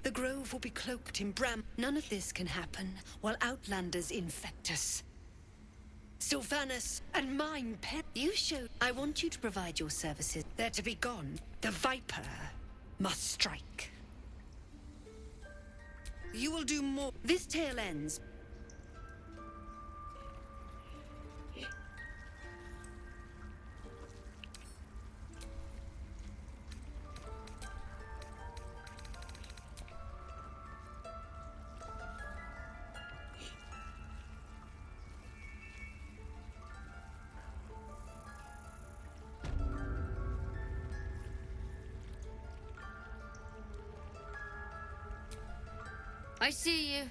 The grove will be cloaked in bram. None of this can happen while Outlanders infect us. Sylvanas and mine pet. You showed. I want you to provide your services. They're to be gone. The Viper must strike. You will do more. This tale ends. I see you.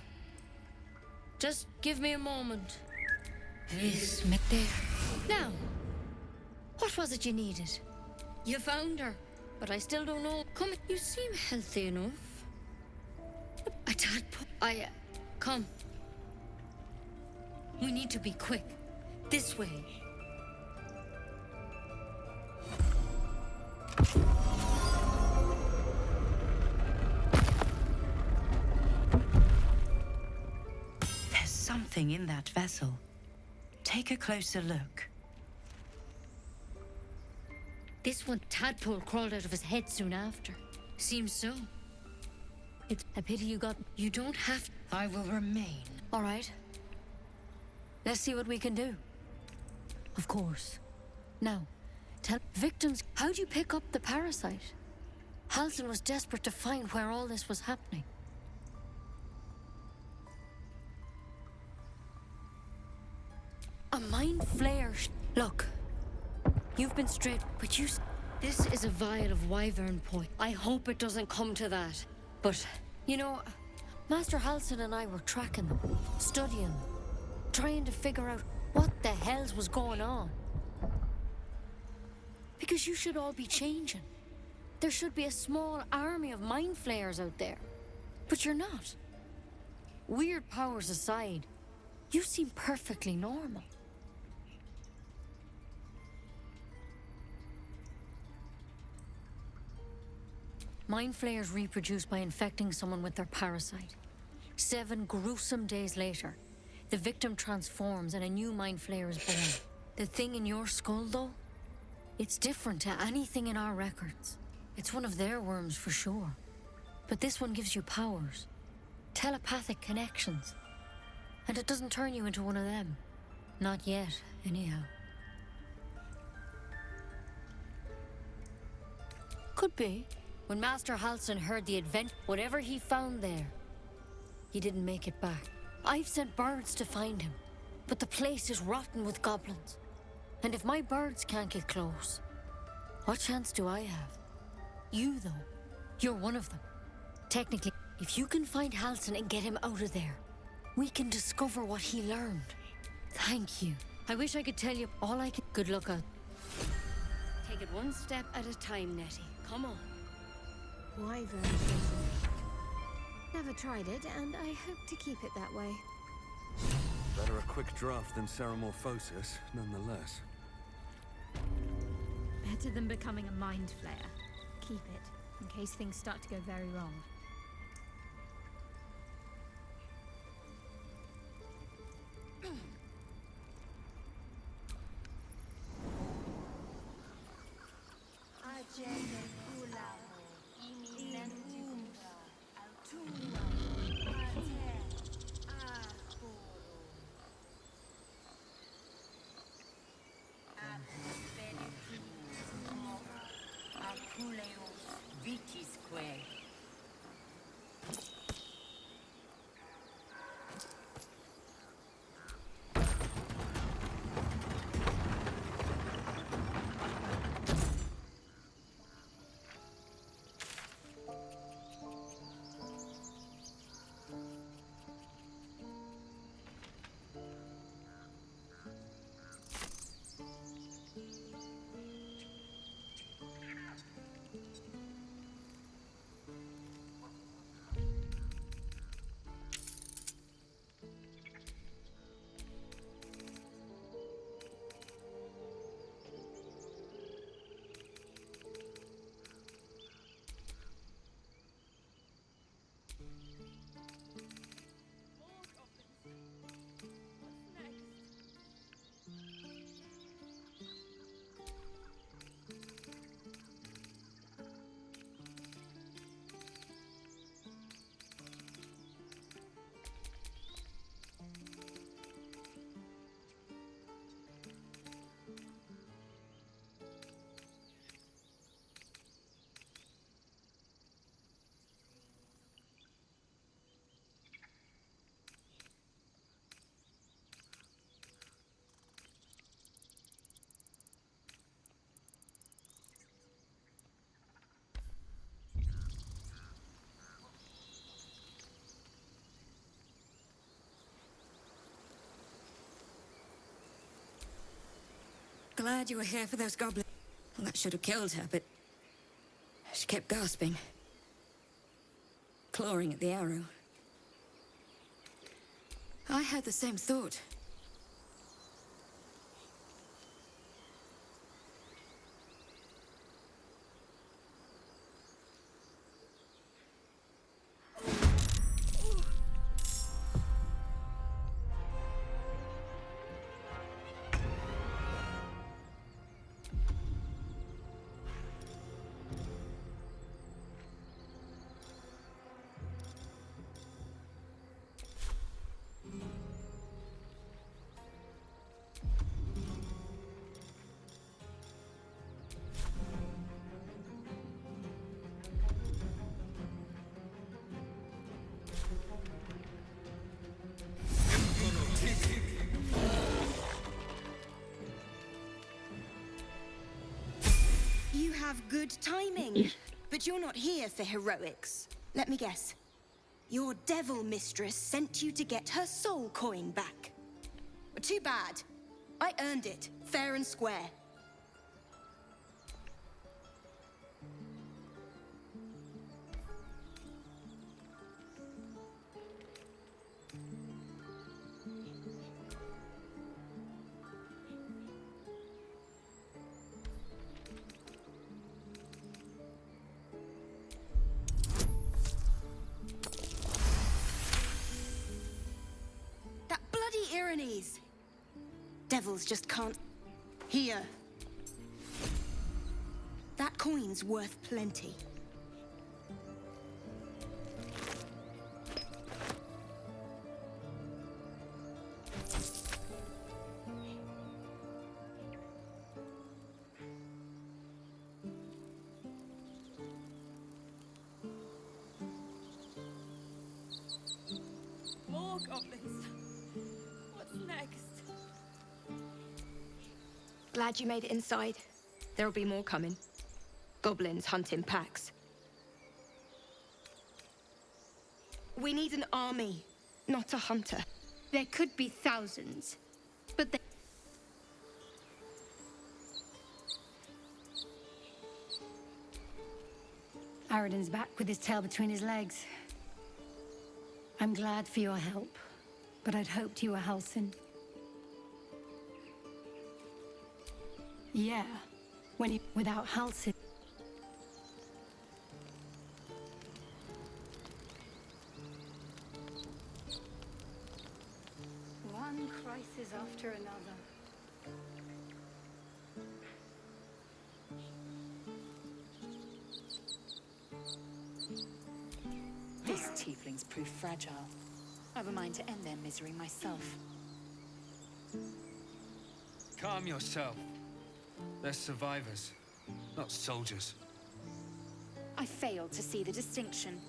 Just give me a moment. There. Now, what was it you needed? You found her, but I still don't know. Come, you seem healthy enough. A tadpole. Come. We need to be quick. This way. Something in that vessel. Take a closer look. This one, tadpole crawled out of his head soon after. Seems so. It's a pity you got... You don't have... I will remain. All right. Let's see what we can do. Of course. Now, tell victims, how'd you pick up the parasite? Halsin was desperate to find where all this was happening. A mind flare. Look, you've been straight, but you... This is a vial of wyvern point. I hope it doesn't come to that. But, you know, Master Halsin and I were tracking them, studying them, trying to figure out what the hells was going on. Because you should all be changing. There should be a small army of mind flayers out there. But you're not. Weird powers aside, you seem perfectly normal. Mind flayers reproduce by infecting someone with their parasite. 7 gruesome days later, the victim transforms and a new mind flayer is born. The thing in your skull, though, it's different to anything in our records. It's one of their worms for sure. But this one gives you powers, telepathic connections. And it doesn't turn you into one of them. Not yet, anyhow. Could be. When Master Halsin heard the event, whatever he found there, he didn't make it back. I've sent birds to find him, but the place is rotten with goblins. And if my birds can't get close, what chance do I have? You, though, you're one of them. Technically, if you can find Halsin and get him out of there, we can discover what he learned. Thank you. I wish I could tell you all I can. Good luck out. Take it one step at a time, Nettie. Come on. Wyvern. Never tried it, and I hope to keep it that way. Better a quick draft than Ceramorphosis, nonetheless. Better than becoming a mind flayer. Keep it, in case things start to go very wrong. glad you were here for those goblins. Well, that should have killed her, but she kept gasping, clawing at the arrow. I had the same thought. You have good timing, but you're not here for heroics. Let me guess. Your devil mistress sent you to get her soul coin back. Too bad. I earned it, fair and square. Ironies. Devils just can't... Here. That coin's worth plenty. More goblins. Next. Glad you made it inside. There'll be more coming. Goblins hunt in packs. We need an army, not a hunter. There could be thousands, but they... Aradin's back with his tail between his legs. I'm glad for your help, but I'd hoped you were Halsin. Yeah, without Halsin. One crisis after another. These tieflings prove fragile. I've a mind to end their misery myself. Calm yourself. They're survivors, not soldiers. I failed to see the distinction.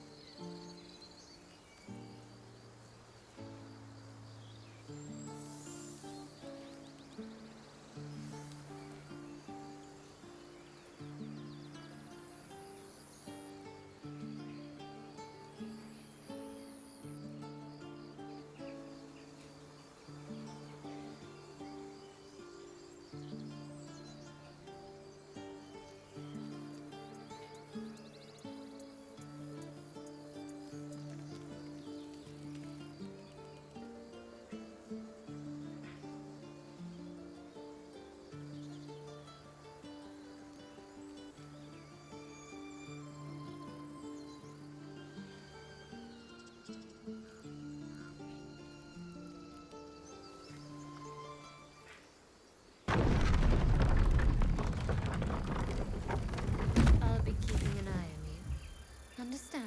I'll be keeping an eye on you. Understand?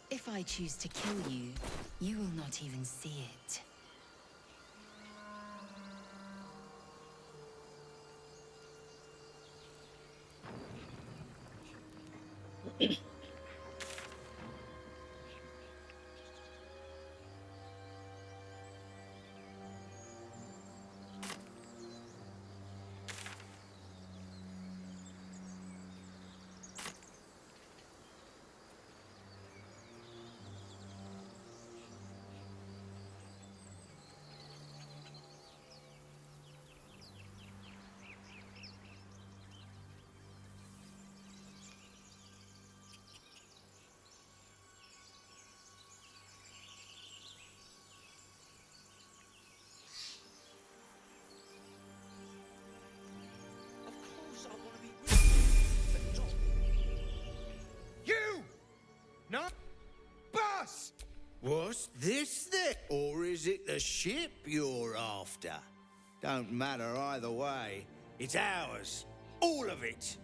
If I choose to kill you, you will not even see it. What's this then? Or is it the ship you're after? Don't matter either way. It's ours. All of it.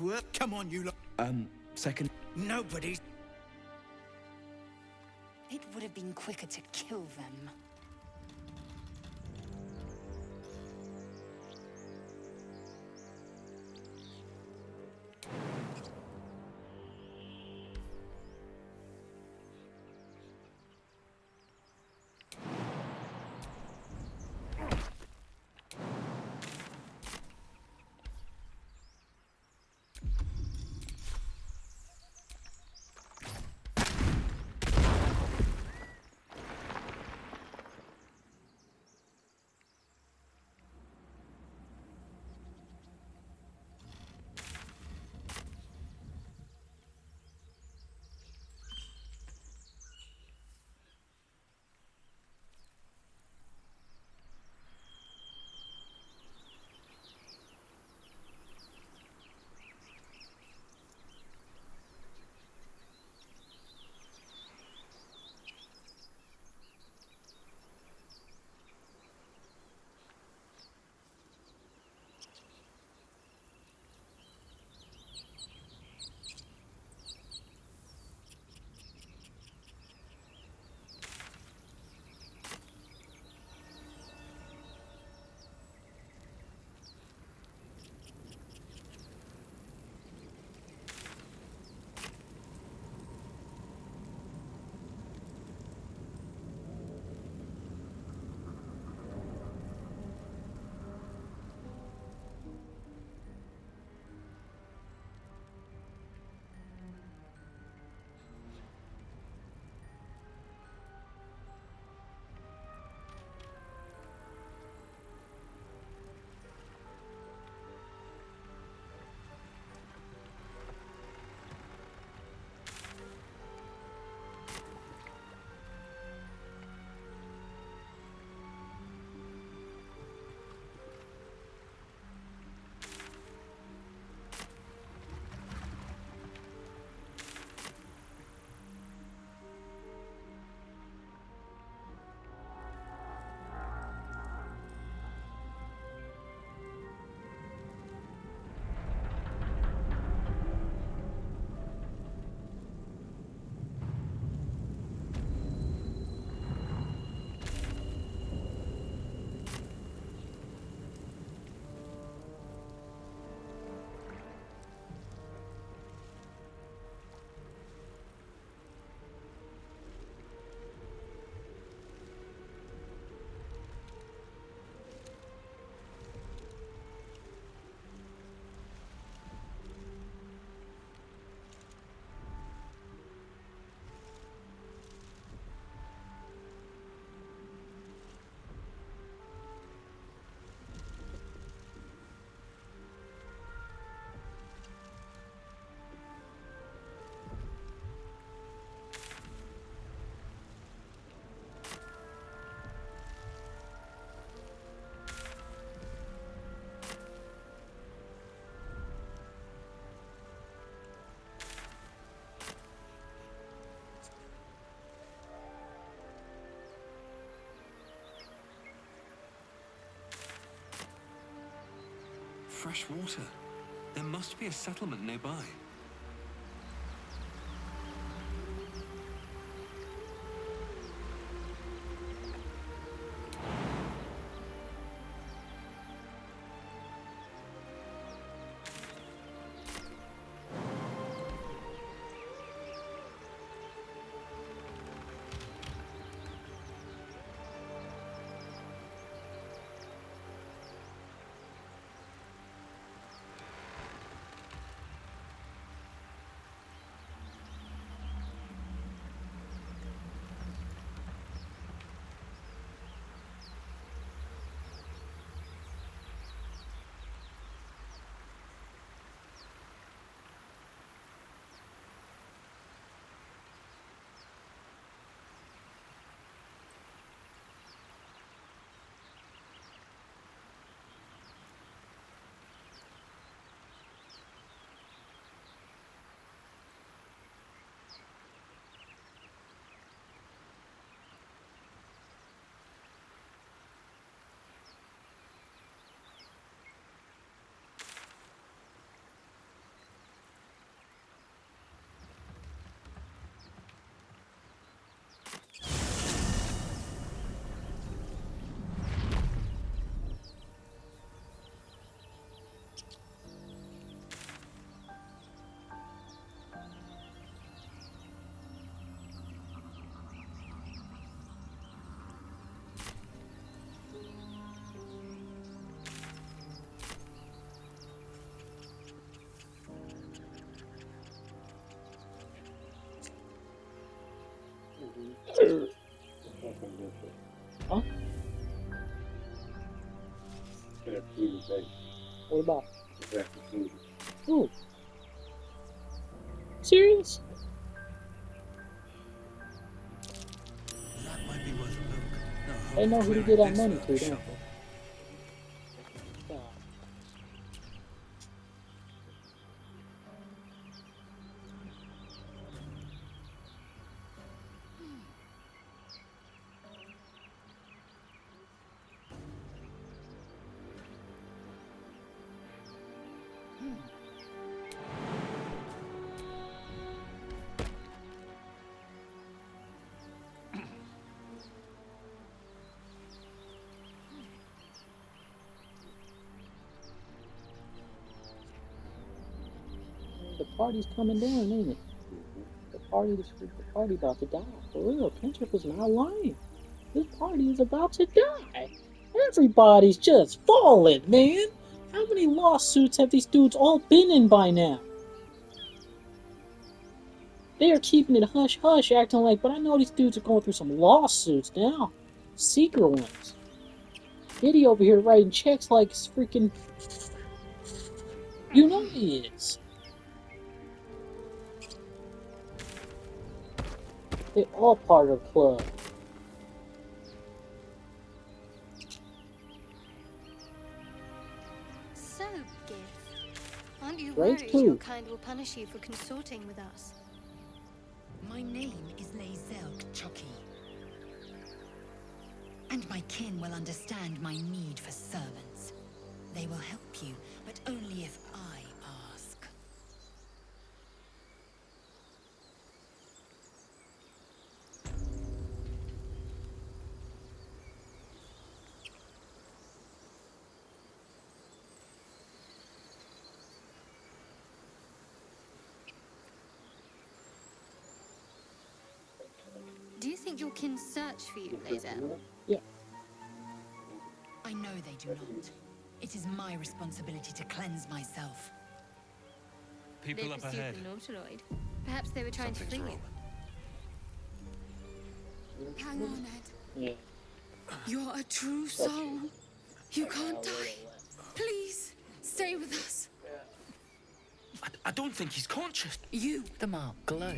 Well, come on, you lot. Second. Nobody's... It would have been quicker to kill them. Fresh water. There must be a settlement nearby. What about? Ooh. Serious? That might be worth a look. No hope They know of who to clearing get that this money without to, a don't shovel. they? God. The party's coming down, ain't it? The party about to die. For real, Kendrick was not lying. This party is about to die. Everybody's just falling, man. How many lawsuits have these dudes all been in by now? They are keeping it hush hush, acting like, but I know these dudes are going through some lawsuits now. Secret ones. Diddy over here writing checks like it's freaking. You know he is. They all part of the club. So, Gith, aren't you Drake worried too. your kind will punish you for consorting with us? My name is Lae'zel K'Choki. And my kin will understand my need for servants. They will help you, but only if I ask. Do you think your kin search for you, Lae'zel? Yeah. I know they do not. It is my responsibility to cleanse myself. People They up pursued ahead. the Nautiloid. Perhaps they were trying to free Something's you. wrong. Hang on, Ed. Yeah. You're a true soul. You can't die. Please, stay with us. I don't think he's conscious. You. The mark glows,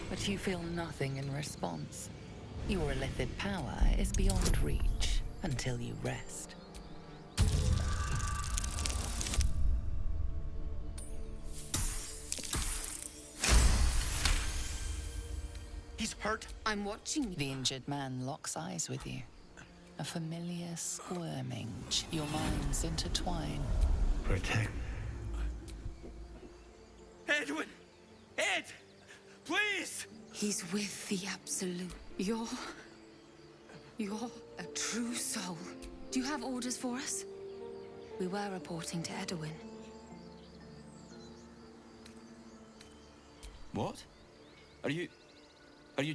but you feel nothing in response. Your illithid power is beyond reach until you rest. He's hurt. I'm watching you. The injured man locks eyes with you. A familiar squirming. Your minds intertwine. Protect. Edwin! Ed! Please! He's with the Absolute. You're a true soul. Do you have orders for us? We were reporting to Edwin. What? Are you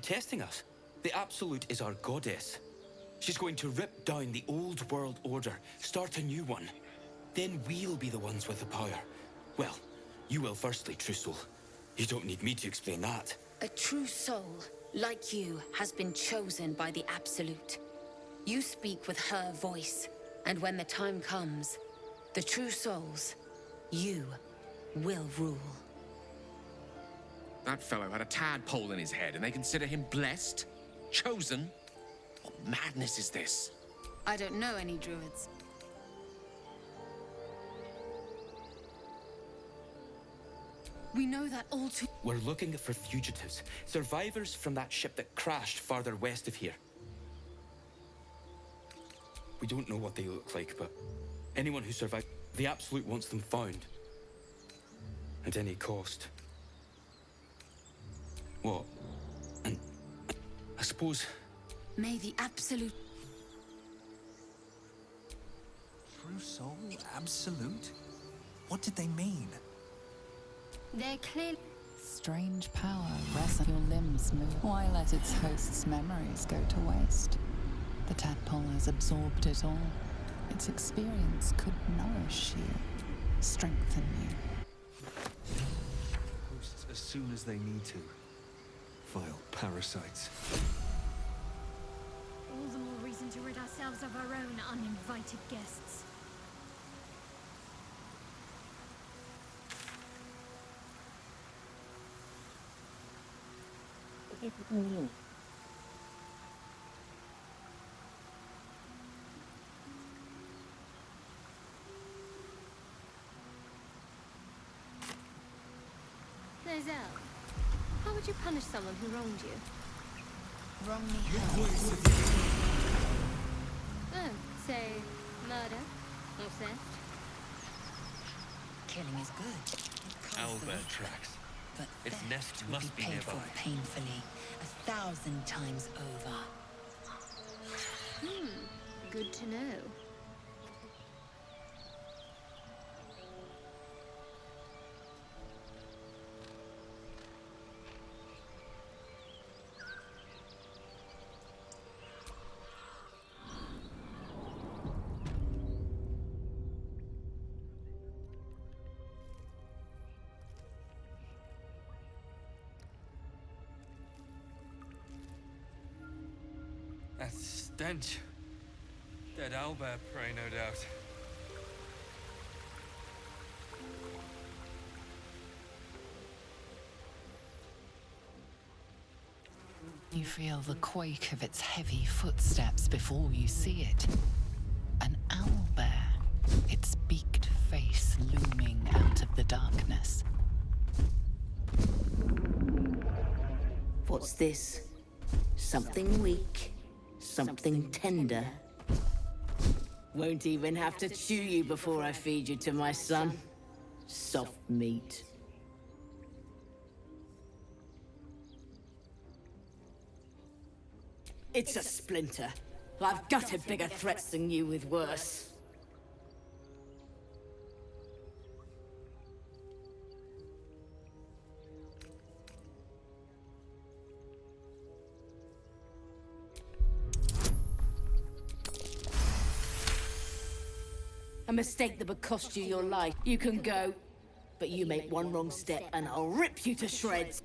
testing us? The Absolute is our goddess. She's going to rip down the old world order, start a new one. Then we'll be the ones with the power. Well, you will firstly, true soul. You don't need me to explain that. A true soul, like you, has been chosen by the Absolute. You speak with her voice, and when the time comes, the true souls, you will rule. That fellow had a tadpole in his head, and they consider him blessed? Chosen? What madness is this? I don't know any druids. We know that all too... We're looking for fugitives, survivors from that ship that crashed farther west of here. We don't know what they look like, but anyone who survived, the Absolute wants them found. At any cost. What? And I suppose... May the Absolute... True soul? Absolute? What did they mean? They're clearly... Strange power rests on your limbs move. Why let its host's memories go to waste? The tadpole has absorbed it all. Its experience could nourish you, strengthen you. Hosts as soon as they need to. Vile parasites. All the more reason to rid ourselves of our own uninvited guests. What's going on? There's Elle. How would you punish someone who wronged you? Wrong me how? Oh, say, murder? Or theft? Killing is good. Owlbear tracks. But Its theft nest will must be paid for nearby. painfully, 1,000 times over. Good to know. That stench. Dead owlbear prey, no doubt. You feel the quake of its heavy footsteps before you see it. An owlbear, its beaked face looming out of the darkness. What's this? Something weak, something tender. Won't even have to chew you before I feed you to my son. Soft meat. It's a splinter. I've gutted bigger threats than you with worse. A mistake that would cost you your life. You can go, but you make one wrong step and I'll rip you to shreds.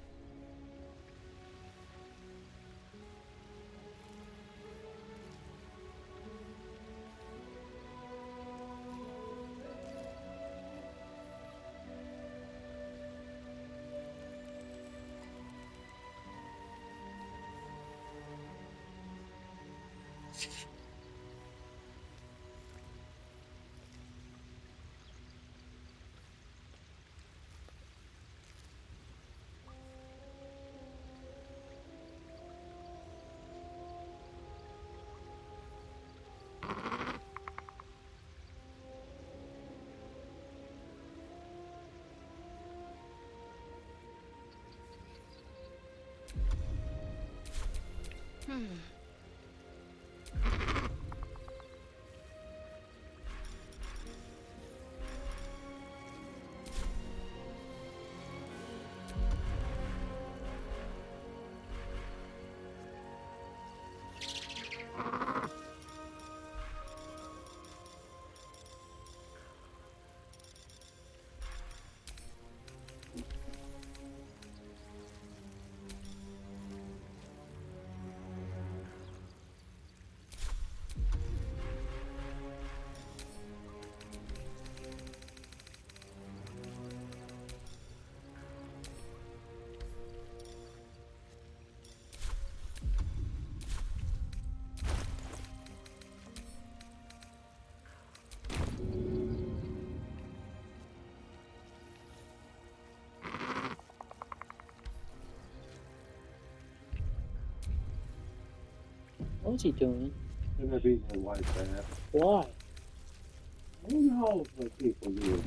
What's he doing? Shouldn't have beaten his wife back. Why? I don't know what people do.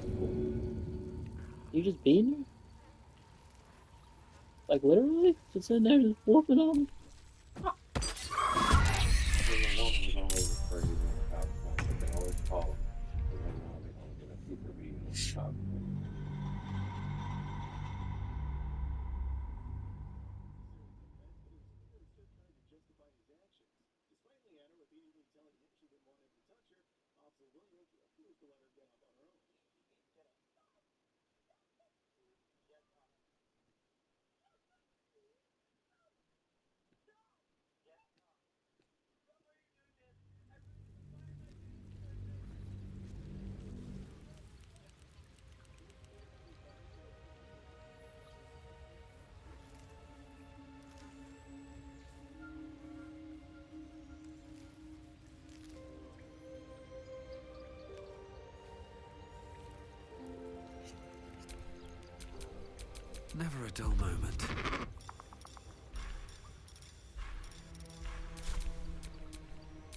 You just beating her? Like literally? Just sitting there just whooping on him? The woman was always afraid of the cops, but they always call them. And then now they don't get a secret beating the cops. Never a dull moment.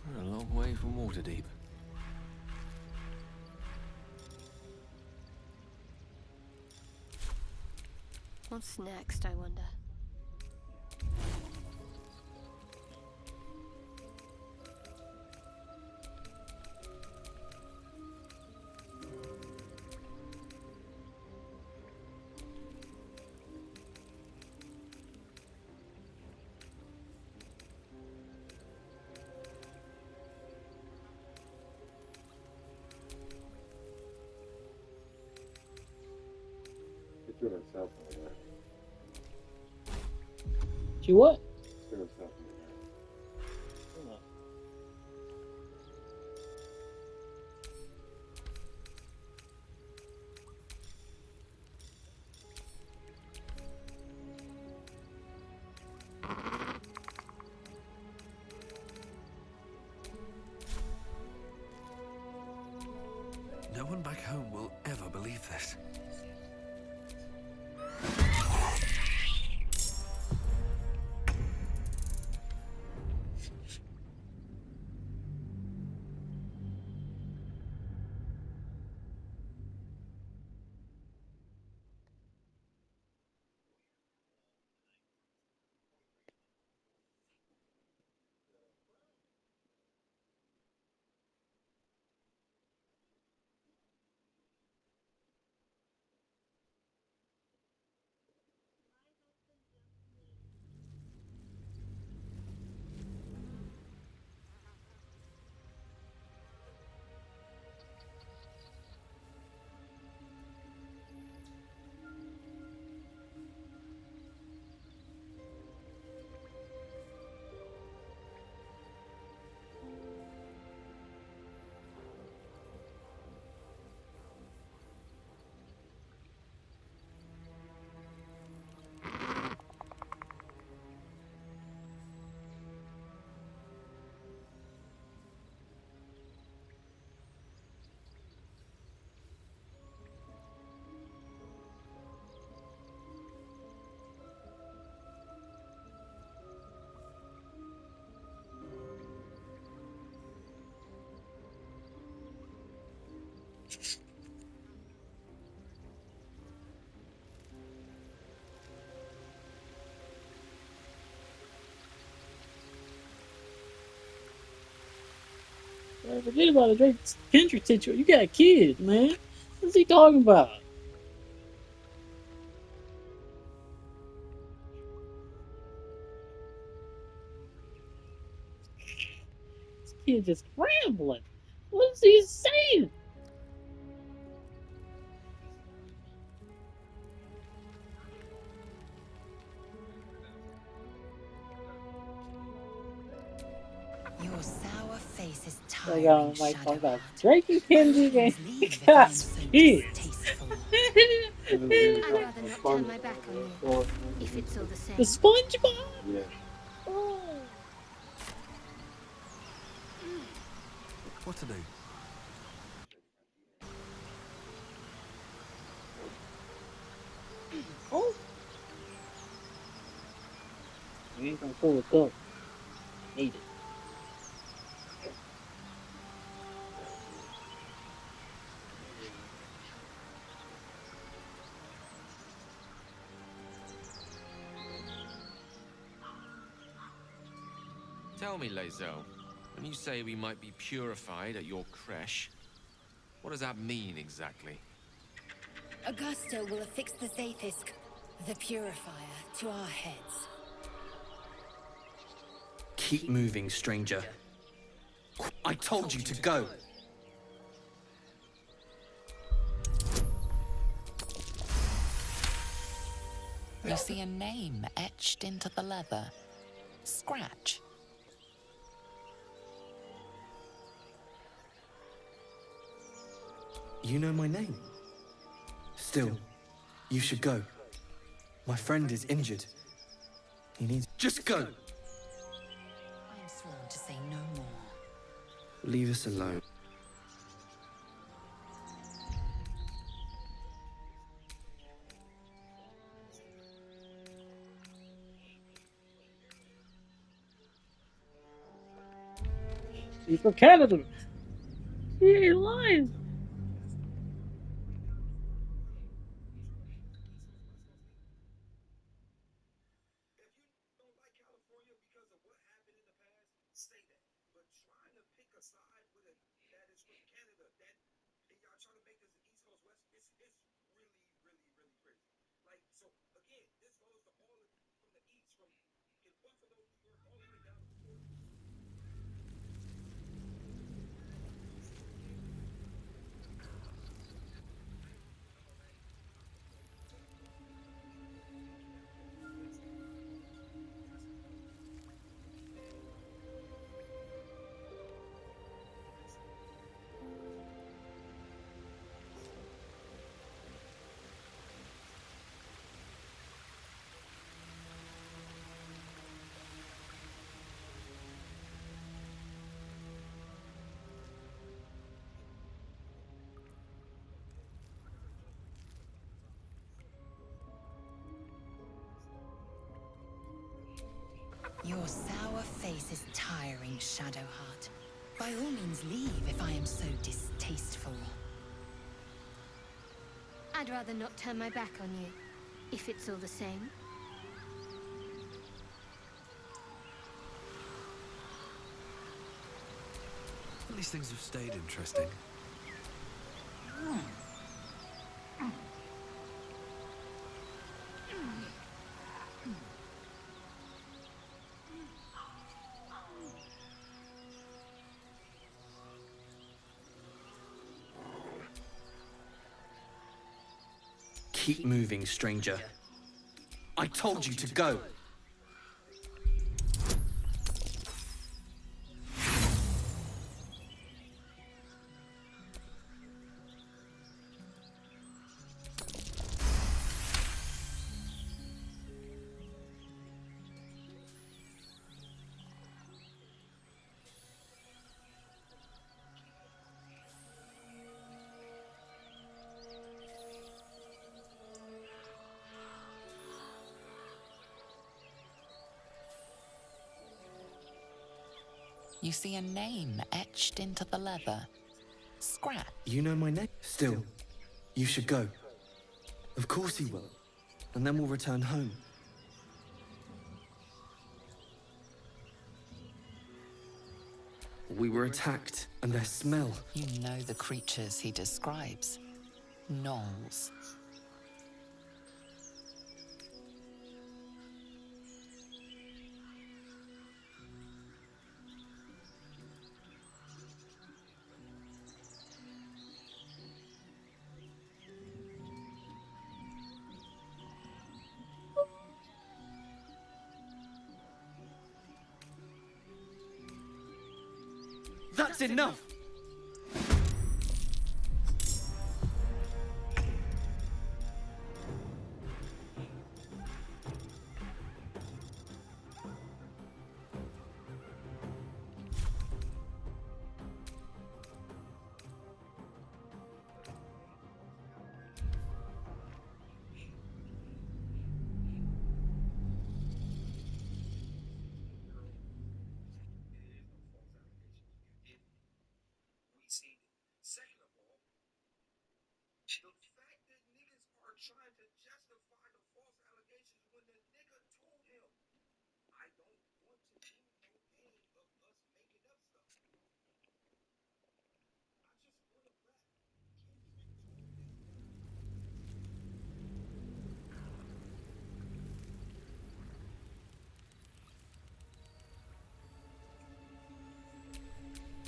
We're a long way from Waterdeep. What's next, I wonder? She threw herself in there. She what? Threw herself in there. No one back home will ever believe this. Forget about it, Drake Kendrick situation. You got a kid, man. What's he talking about? This kid just rambling. What is he saying? Your sour face is I tiring, got like talk about Shadowheart. Drake and Kendrick and he Leave if got I'm so kids. distasteful. I'd rather not turn my back on you, if it's all the same. The SpongeBob? Yeah. Oh. What to do? Oh. You ain't gonna pull it up. Need it. Tell me, Lae'zel, when you say we might be purified at your creche, what does that mean exactly? Augusta will affix the Zaithisk, the purifier, to our heads. Keep moving, stranger. I told you to go. You see a name etched into the leather. Scratch. You know my name. Still, you should go. My friend is injured. He needs... Just go! I am sworn to say no more. Leave us alone. He's from Canada. He ain't lying. Your sour face is tiring, Shadowheart. By all means leave if I am so distasteful. I'd rather not turn my back on you, if it's all the same. At least things have stayed interesting. Keep moving, stranger. I told you to go. You see a name etched into the leather. Scrap. You know my name? Still, you should go. Of course he will. And then we'll return home. We were attacked, and their smell. You know the creatures he describes. Gnolls. That's enough!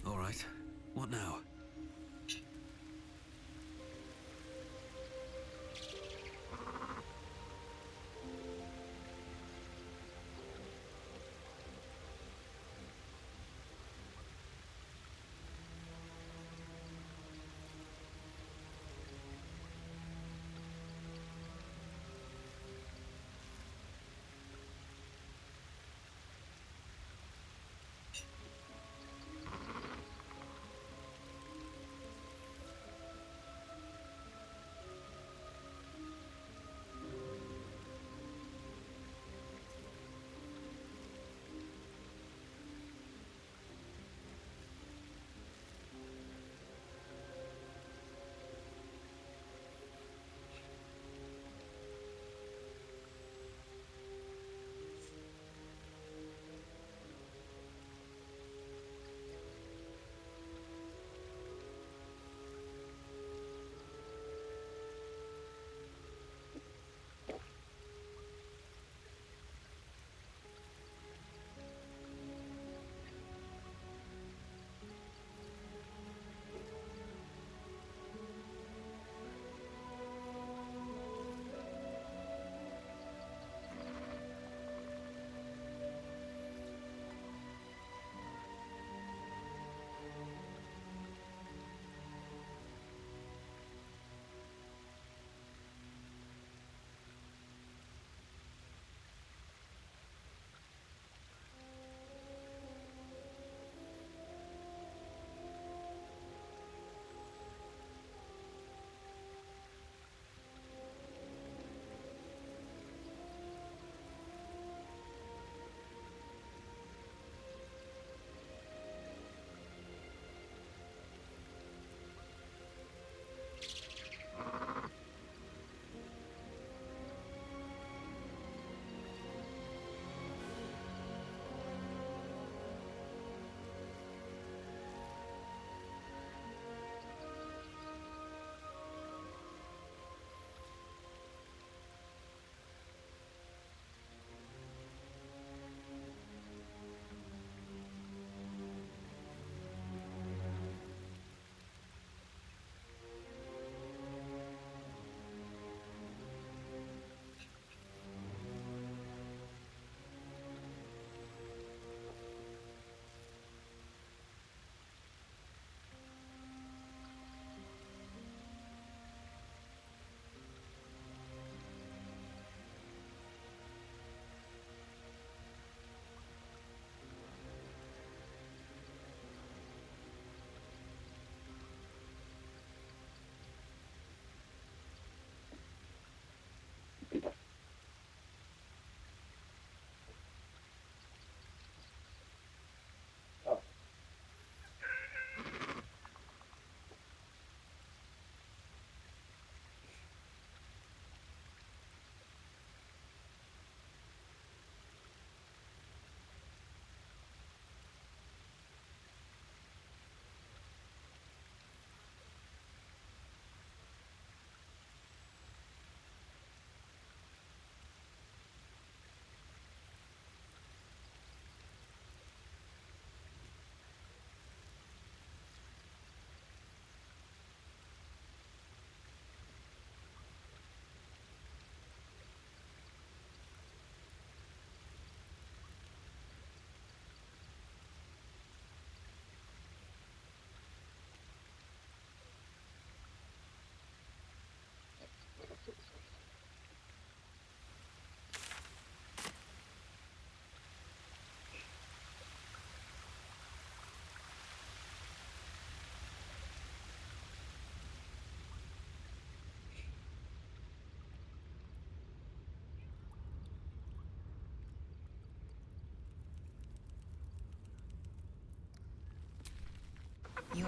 All right. What now?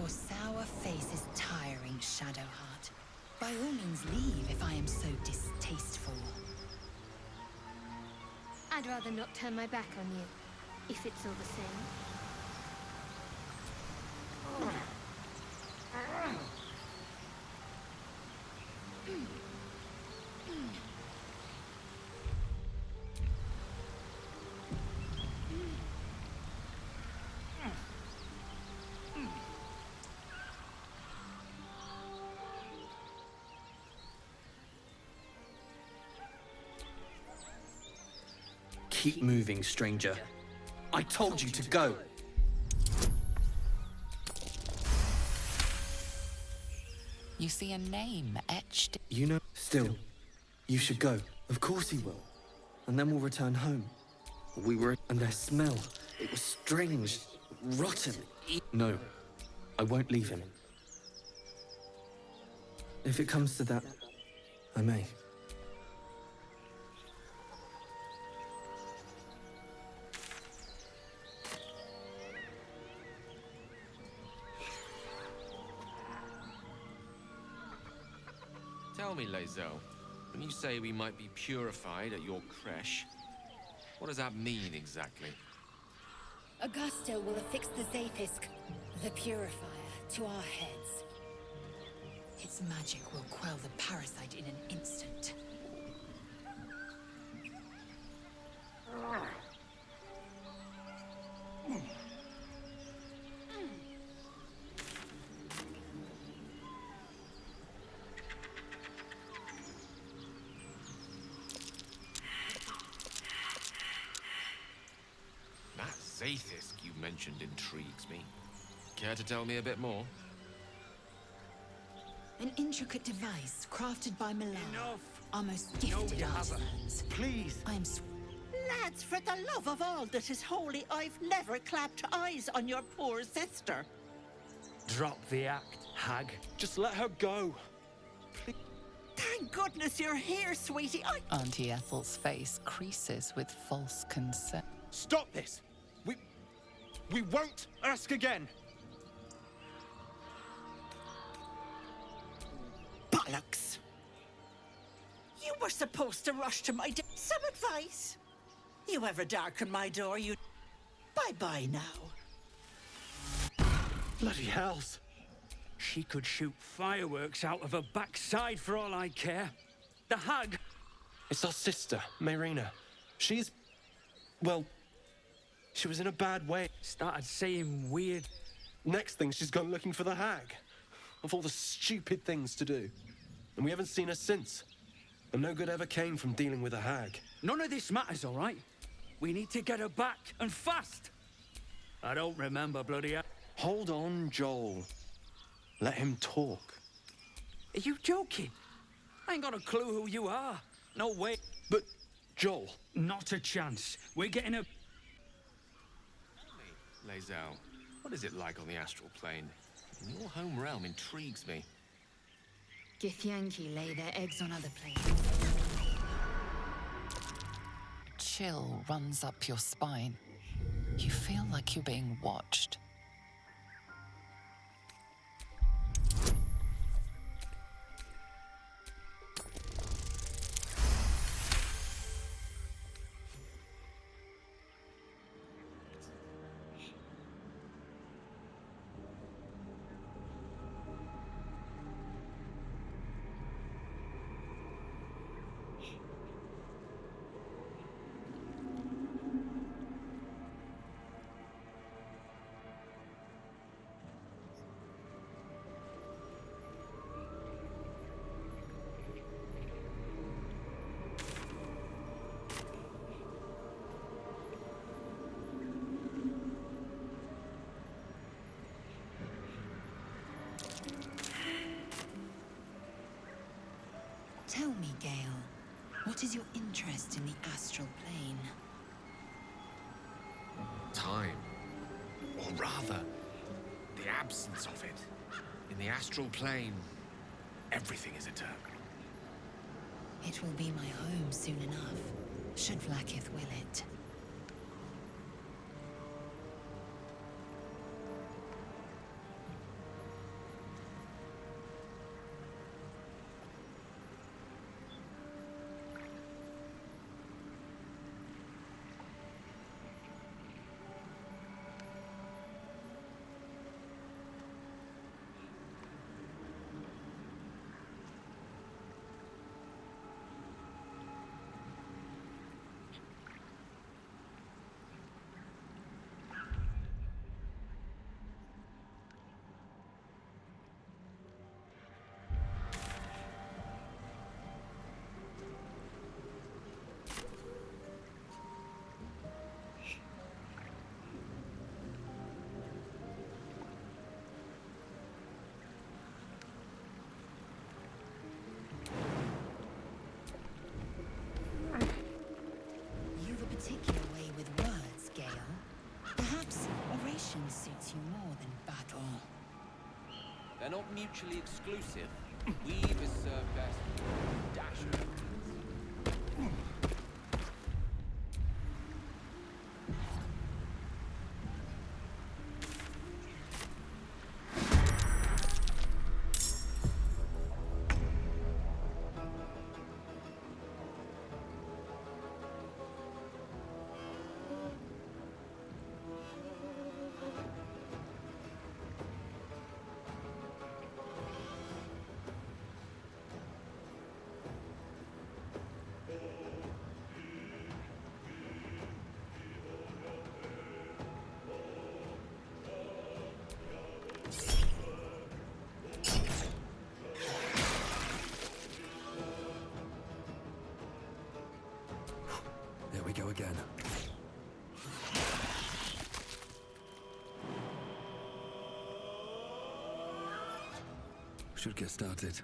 Your sour face is tiring, Shadowheart. By all means leave if I am so distasteful. I'd rather not turn my back on you, if it's all the same. Keep moving, stranger. I told you to go. You see a name etched. You know, still, you should go. Of course he will. And then we'll return home. We were, and their smell, it was strange, rotten. No, I won't leave him. If it comes to that, I may. Tell me, Lae'zel, when you say we might be purified at your creche, what does that mean exactly? Augusto will affix the Zafisk, the Purifier, to our heads. Its magic will quell the parasite in an instant. That Zafisk you mentioned intrigues me. Care to tell me a bit more? An intricate device crafted by Milan. Enough! Our most gifted artisans. Please! I am Lads, for the love of all that is holy, I've never clapped eyes on your poor sister. Drop the act, hag. Just let her go. Thank goodness you're here, sweetie. Auntie Ethel's face creases with false concern. Stop this! We won't ask again! Bollocks! You were supposed to rush to my some advice? You ever darken my door, you... Bye-bye now. Bloody hells! She could shoot fireworks out of her backside for all I care. The hag! It's our sister, Mayrina. She's... well... she was in a bad way. Started saying weird... Next thing, she's gone looking for the hag. Of all the stupid things to do. And we haven't seen her since. And no good ever came from dealing with a hag. None of this matters, all right? We need to get her back, and fast! I don't remember, bloody hell. Hold on, Joel. Let him talk. Are you joking? I ain't got a clue who you are. No way. But, Joel... Not a chance. We're getting a... Lae'zel, what is it like on the astral plane? Your home realm intrigues me. Githyanki lay their eggs on other planes. Chill runs up your spine. You feel like you're being watched. Tell me, Gale, what is your interest in the astral plane? Time. Or rather, the absence of it. In the astral plane, everything is eternal. It will be my home soon enough, should Vlaakith will it. They're not mutually exclusive. Weave is served best with a dash of elegance. There we go again. Should get started.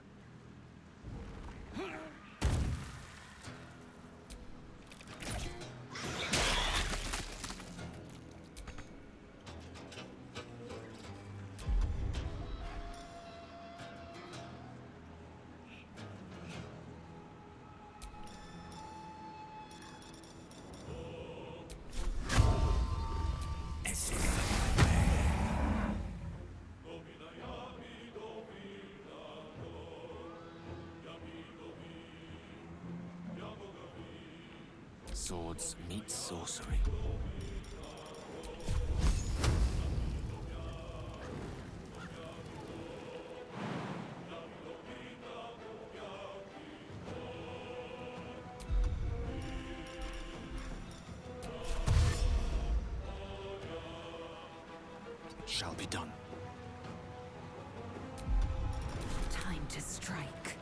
Swords meet sorcery. It shall be done. Time to strike.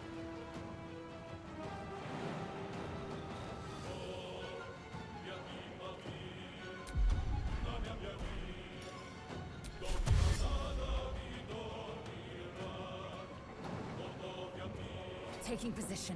Taking position.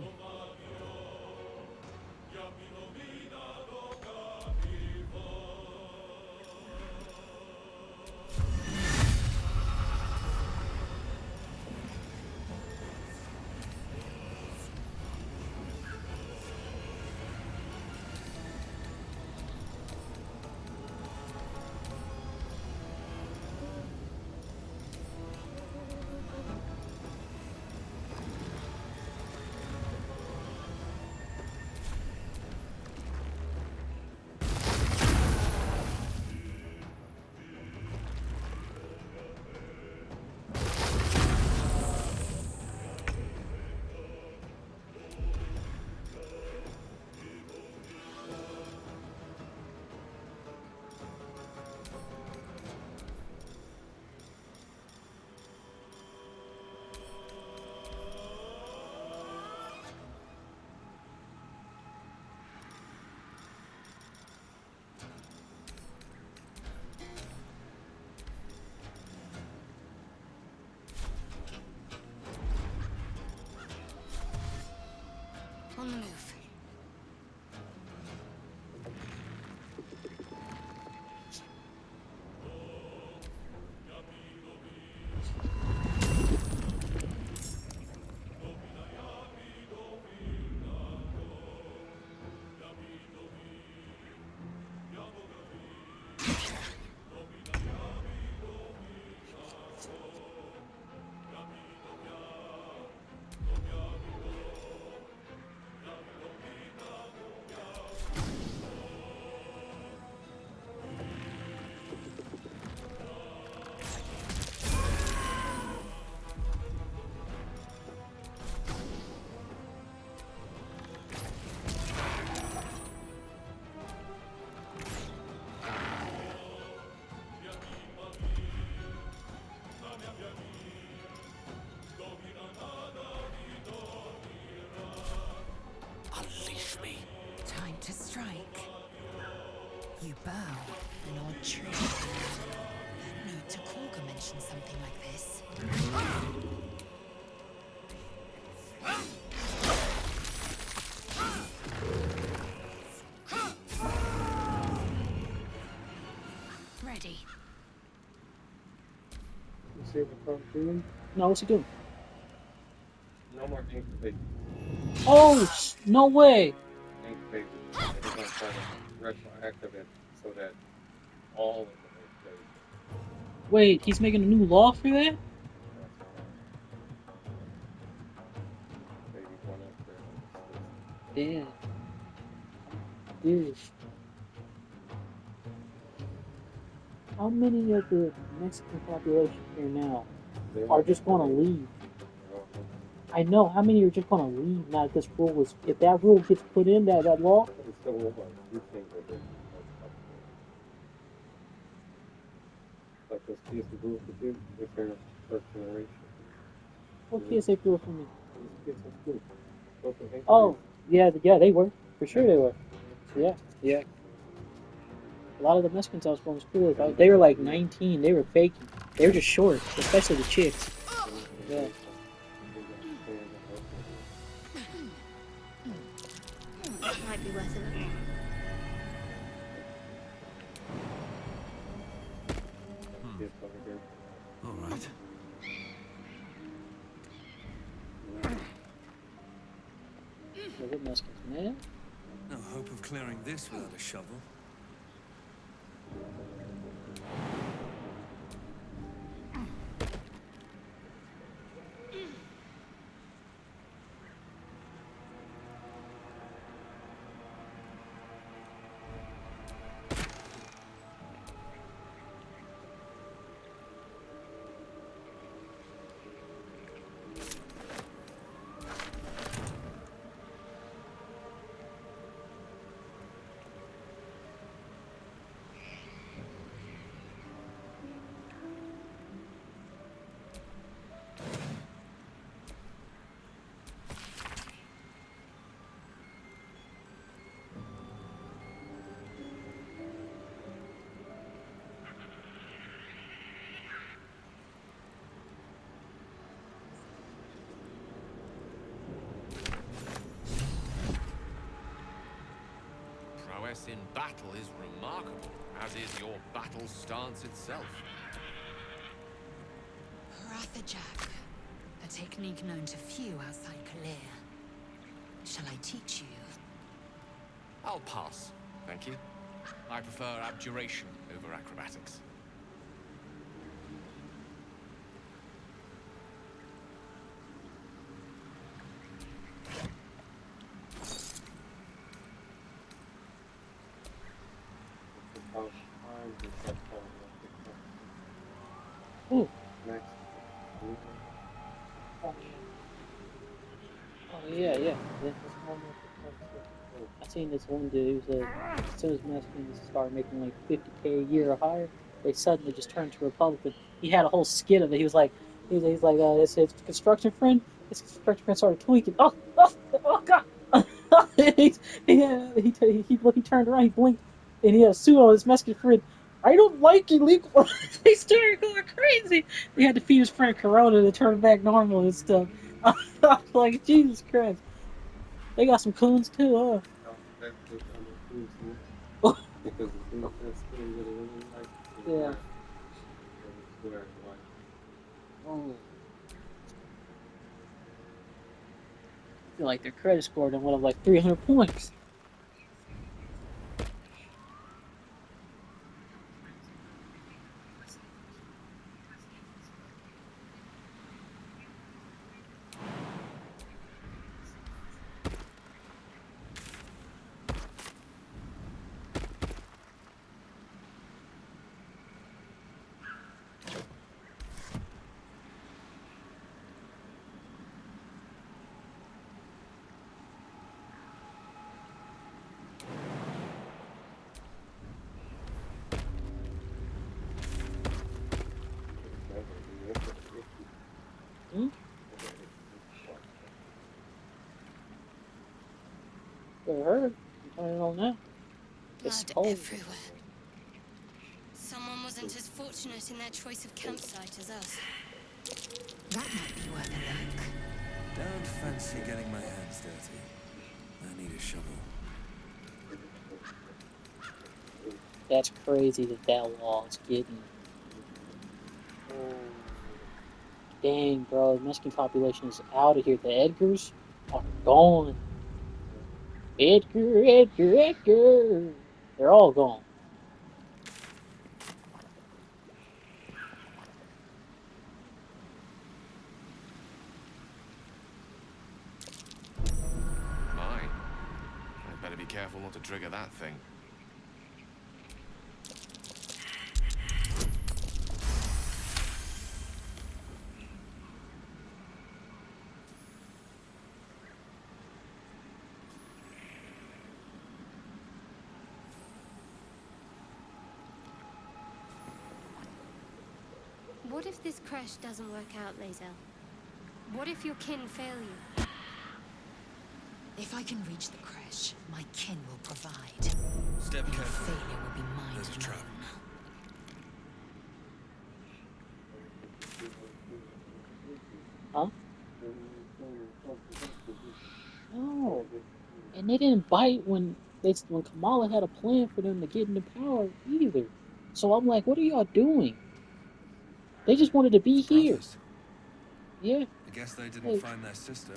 On the move. Unleash me. Time to strike. You bow an odd tree. Note to Korga mentioned something like this. Ready. You see the cartoon? No, what's he doing? No more incubation. Oh, no way! Incubation. And they're going to try to retroactive it so that all of them are saved. Wait, he's making a new law for that? That's right. Baby one up there on the system. Damn. Dude. How many of the Mexican population here now are just going to leave? I know. How many are just going to leave now that this rule is... If that rule gets put in, that law... It's the war. You think that they're like those kids who grew up with you, they're parents first generation. What kids they grew up from me? These kids in school. Those were incubation. Oh, yeah, they were. For sure they were. Yeah, yeah. A lot of the Mexicans I was going to school with, they were like 19. They were faking. They were just short, especially the chicks. Yeah. Might be worth a look. All right. Yeah, what Mexicans, man? No hope of clearing this without a shovel. Prowess in battle is remarkable, as is your battle stance itself. Rathajak, a technique known to few outside Kalir. Shall I teach you? I'll pass, thank you. I prefer abjuration over acrobatics. Ooh. Next. Oh, yeah. I seen this one dude who's as soon as Mexicans started making like 50K a year or higher, they suddenly just turned to Republican. He had a whole skit of it. He was like, his construction friend. His construction friend started tweaking. Oh God! He turned around, he blinked, and he had a suit on. His Mexican friend, I don't like illegal. They started going crazy. They had to feed his friend Corona to turn him back normal and stuff. I was like, Jesus Christ. They got some coons too, huh? Because the things that skin really, really like is Yeah. black. And it's wearing white. Oh. I feel like their credit score then went up like 300 points. Hmm? They heard. I'm turning it on now. It's Blood cold. everywhere. Someone wasn't as fortunate in their choice of campsite as us. That might be worth a look. Don't fancy getting my hands dirty. I need a shovel. That's crazy that law is getting. Dang, bro, the Mexican population is out of here. The Edgars are gone. Edgar. They're all gone. My. I'd better be careful not to trigger that thing. What if this crash doesn't work out, Lae'zel? What if your kin fail you? If I can reach the crash, my kin will provide. Step Your carefully. failure will be mine There's a trap. Huh? No. And they didn't bite when Kamala had a plan for them to get into power either. So I'm like, what are y'all doing? They just wanted to be here. Brothers. Yeah. I guess they didn't Hey, find their sister.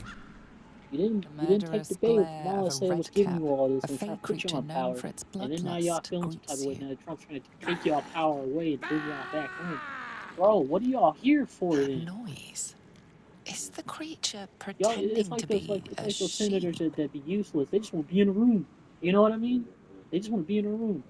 you The didn't take the murderous bait what glare of Kamala a said was red giving cap, you all this a and trying to faint put you creature on known power. for its And then now y'all bloodlust, feeling some type greets of way. you. Now Trump's trying to take y'all power away and bring y'all back home. Bro, what are y'all here for That then? noise. Is the creature Y'all, it's pretending like to those be it's a like those sheep? senators that be useless. They just want to be in a room. You know what I mean? They just want to be in a room.